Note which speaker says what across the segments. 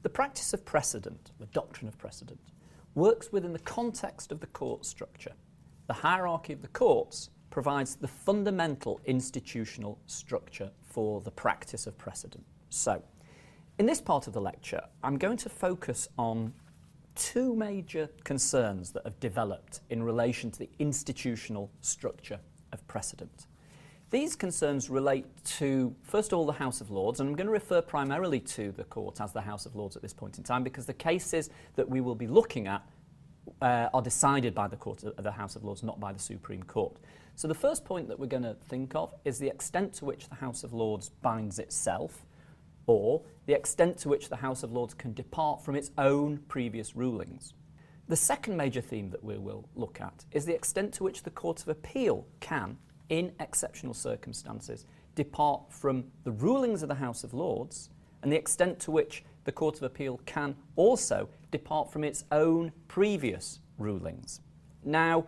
Speaker 1: The practice of precedent, the doctrine of precedent, works within the context of the court structure. The hierarchy of the courts provides the fundamental institutional structure for the practice of precedent. So, in this part of the lecture, I'm going to focus on two major concerns that have developed in relation to the institutional structure of precedent. These concerns relate to, first of all, the House of Lords, and I'm going to refer primarily to the court as the House of Lords at this point in time because the cases that we will be looking at are decided by the court of the House of Lords, not by the Supreme Court. So the first point that we're going to think of is the extent to which the House of Lords binds itself, or the extent to which the House of Lords can depart from its own previous rulings. The second major theme that we will look at is the extent to which the Court of Appeal can, in exceptional circumstances, depart from the rulings of the House of Lords, and the extent to which the Court of Appeal can also depart from its own previous rulings. Now,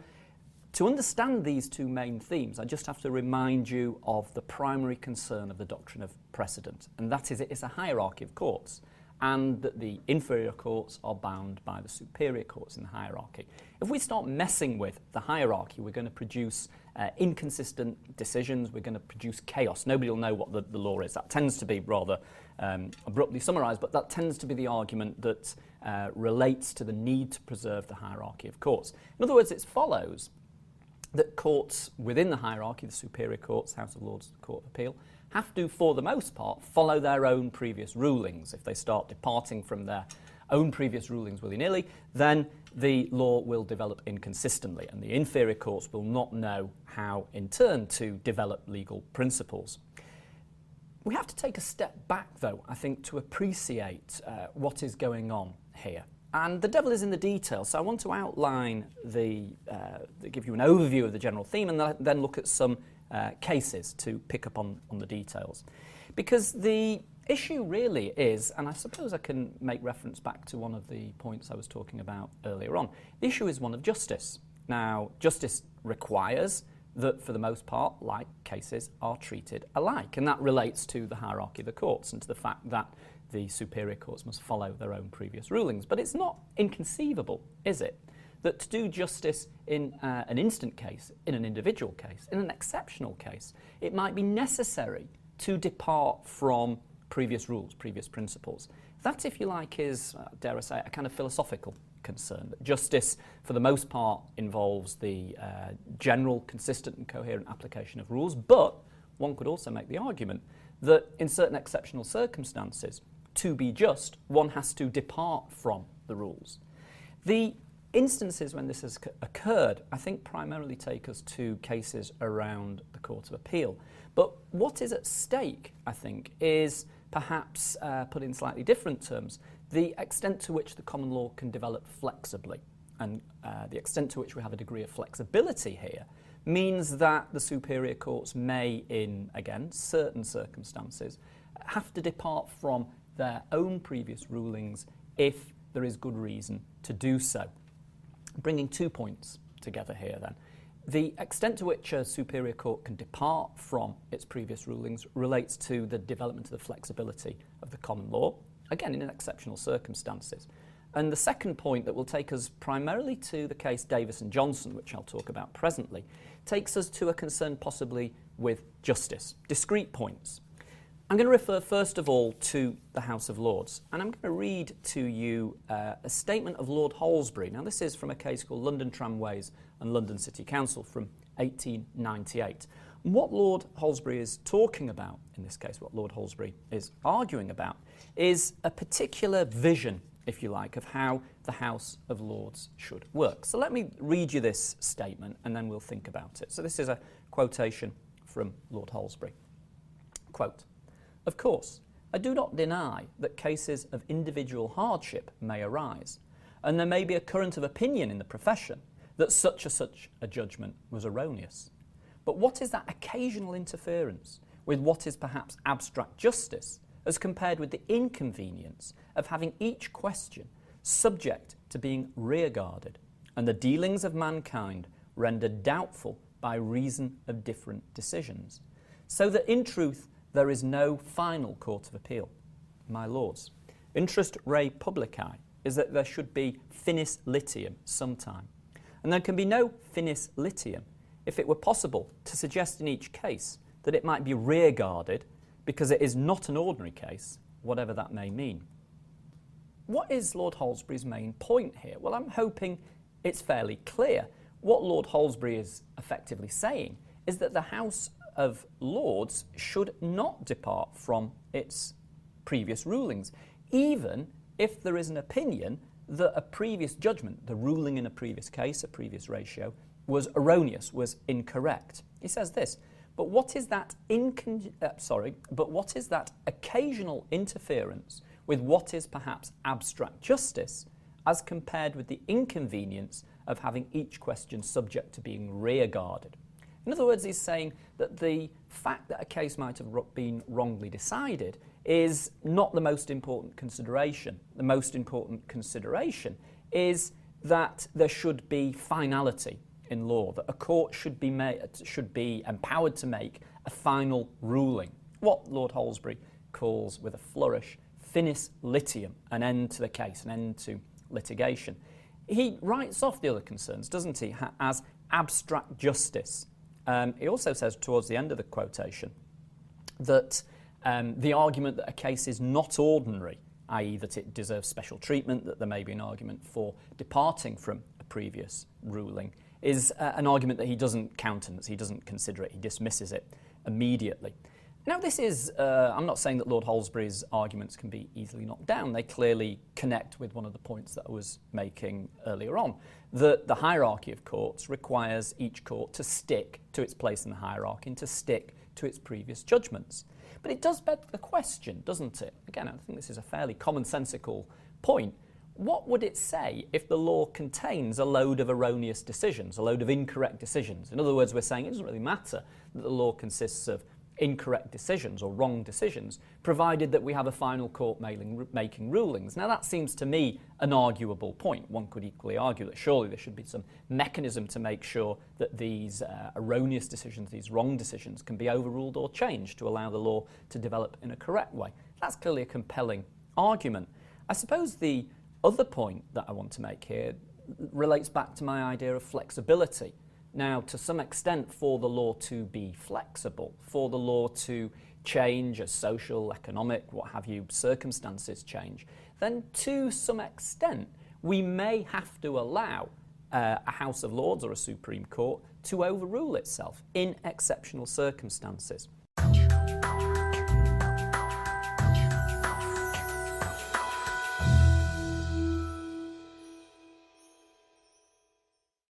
Speaker 1: to understand these two main themes, I just have to remind you of the primary concern of the doctrine of precedent, and that is it is a hierarchy of courts, and that the inferior courts are bound by the superior courts in the hierarchy. If we start messing with the hierarchy, we're going to produce inconsistent decisions, we're going to produce chaos. Nobody will know what the law is. That tends to be rather abruptly summarised, but that tends to be the argument that relates to the need to preserve the hierarchy of courts. In other words, it follows that courts within the hierarchy, the superior courts, House of Lords, the Court of Appeal, have to, for the most part, follow their own previous rulings. If they start departing from their own previous rulings willy-nilly, then the law will develop inconsistently, and the inferior courts will not know how, in turn, to develop legal principles. We have to take a step back, though, I think, to appreciate what is going on here. And the devil is in the details, so I want to outline give you an overview of the general theme and then look at some cases to pick up on the details. Because the issue really is, and I suppose I can make reference back to one of the points I was talking about earlier on, the issue is one of justice. Now, justice requires that, for the most part, like cases are treated alike, and that relates to the hierarchy of the courts and to the fact that the superior courts must follow their own previous rulings. But it's not inconceivable, is it, that to do justice in an instant case, in an individual case, in an exceptional case, it might be necessary to depart from previous rules, previous principles. That, if you like, is, dare I say, a kind of philosophical concern. That justice, for the most part, involves the general, consistent and coherent application of rules, but one could also make the argument that in certain exceptional circumstances, to be just, one has to depart from the rules. The instances when this has occurred, I think, primarily take us to cases around the Court of Appeal. But what is at stake, I think, is perhaps, put in slightly different terms, the extent to which the common law can develop flexibly. And the extent to which we have a degree of flexibility here means that the superior courts may, in, again, certain circumstances, have to depart from their own previous rulings if there is good reason to do so. Bringing 2 points together here then. The extent to which a superior court can depart from its previous rulings relates to the development of the flexibility of the common law, again in exceptional circumstances. And the second point that will take us primarily to the case Davis and Johnson, which I'll talk about presently, takes us to a concern possibly with justice. Discrete points. I'm going to refer first of all to the House of Lords, and I'm going to read to you a statement of Lord Halsbury. Now, this is from a case called London Tramways and London City Council from 1898. And what Lord Halsbury is talking about in this case, what Lord Halsbury is arguing about, is a particular vision, if you like, of how the House of Lords should work. So let me read you this statement and then we'll think about it. So this is a quotation from Lord Halsbury. Quote, "Of course, I do not deny that cases of individual hardship may arise, and there may be a current of opinion in the profession that such a judgment was erroneous. But what is that occasional interference with what is perhaps abstract justice as compared with the inconvenience of having each question subject to being rear-guarded and the dealings of mankind rendered doubtful by reason of different decisions, so that in truth there is no final court of appeal? My lords, Interest re publicae is that there should be finis litium sometime. And there can be no finis litium if it were possible to suggest in each case that it might be rearguarded because it is not an ordinary case, whatever that may mean. What is Lord Halsbury's main point here? Well, I'm hoping it's fairly clear. What Lord Halsbury is effectively saying is that the House of Lords should not depart from its previous rulings, even if there is an opinion that a previous judgment, the ruling in a previous case, a previous ratio, was erroneous, was incorrect. He says this, but what is that occasional interference with what is perhaps abstract justice as compared with the inconvenience of having each question subject to being rear-guarded? In other words, he's saying that the fact that a case might have been wrongly decided is not the most important consideration. The most important consideration is that there should be finality in law, that a court should be empowered to make a final ruling, what Lord Halsbury calls, with a flourish, finis litium, an end to the case, an end to litigation. He writes off the other concerns, doesn't he, as abstract justice. He also says towards the end of the quotation that the argument that a case is not ordinary, i.e. that it deserves special treatment, that there may be an argument for departing from a previous ruling, is an argument that he doesn't countenance, he doesn't consider it, he dismisses it immediately. Now this is, I'm not saying that Lord Halsbury's arguments can be easily knocked down. They clearly connect with one of the points that I was making earlier on, that the hierarchy of courts requires each court to stick to its place in the hierarchy and to stick to its previous judgments. But it does beg the question, doesn't it? Again, I think this is a fairly commonsensical point. What would it say if the law contains a load of erroneous decisions, a load of incorrect decisions? In other words, we're saying it doesn't really matter that the law consists of incorrect decisions or wrong decisions, provided that we have a final court making rulings. Now that seems to me an arguable point. One could equally argue that surely there should be some mechanism to make sure that these erroneous decisions, these wrong decisions, can be overruled or changed to allow the law to develop in a correct way. That's clearly a compelling argument. I suppose the other point that I want to make here relates back to my idea of flexibility. Now, to some extent, for the law to be flexible, for the law to change as social, economic, what have you, circumstances change, then to some extent, we may have to allow a House of Lords or a Supreme Court to overrule itself in exceptional circumstances.